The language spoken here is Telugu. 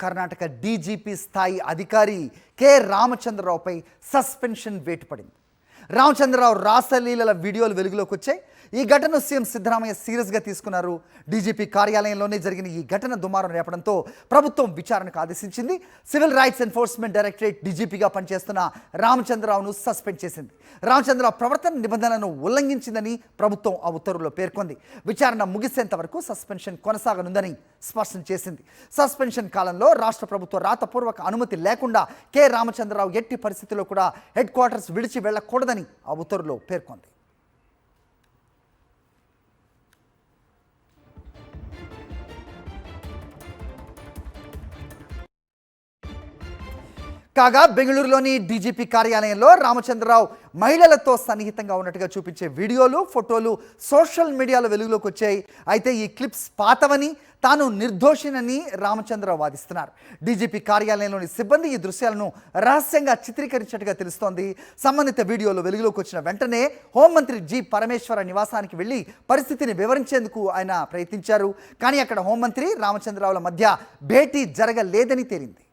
కర్ణాటక డీజీపీ స్థాయి అధికారి కె రామచంద్రరావుపై సస్పెన్షన్ వేటు పడింది. రామచంద్రరావు రాసలీలల వీడియోలు వెలుగులోకి వచ్చాయి. ఈ ఘటనను సీఎం సిద్ధరామయ్య సీరియస్గా తీసుకున్నారు. డీజీపీ కార్యాలయంలోనే జరిగిన ఈ ఘటన దుమారం రేపడంతో ప్రభుత్వం విచారణకు ఆదేశించింది. సివిల్ రైట్స్ ఎన్ఫోర్స్మెంట్ డైరెక్టరేట్ డీజీపీగా పనిచేస్తున్న రామచంద్రరావును సస్పెండ్ చేసింది. రామచంద్రరావు ప్రవర్తన నిబంధనలను ఉల్లంఘించిందని ప్రభుత్వం ఆ ఉత్తర్వులో పేర్కొంది. విచారణ ముగిసేంత వరకు సస్పెన్షన్ కొనసాగనుందని స్పష్టం చేసింది. సస్పెన్షన్ కాలంలో రాష్ట్ర ప్రభుత్వ రాతపూర్వక అనుమతి లేకుండా కె రామచంద్రరావు ఎట్టి పరిస్థితుల్లో కూడా హెడ్ క్వార్టర్స్ విడిచి వెళ్లకూడదని ఆ ఉత్తర్వులో పేర్కొంది. కాగా బెంగళూరులోని డీజీపీ కార్యాలయంలో రామచంద్రరావు మహిళలతో సన్నిహితంగా ఉన్నట్టుగా చూపించే వీడియోలు, ఫోటోలు సోషల్ మీడియాలో వెలుగులోకి వచ్చాయి. అయితే ఈ క్లిప్స్ పాతవని, తాను నిర్దోషినని రామచంద్రరావు వాదిస్తున్నారు. డీజీపీ కార్యాలయంలోని సిబ్బంది ఈ దృశ్యాలను రహస్యంగా చిత్రీకరించినట్టుగా తెలుస్తోంది. సంబంధిత వీడియోలు వెలుగులోకి వచ్చిన వెంటనే హోంమంత్రి జి పరమేశ్వర నివాసానికి వెళ్లి పరిస్థితిని వివరించేందుకు ఆయన ప్రయత్నించారు. కానీ అక్కడ హోంమంత్రి రామచంద్రరావుల మధ్య భేటీ జరగలేదని తేలింది.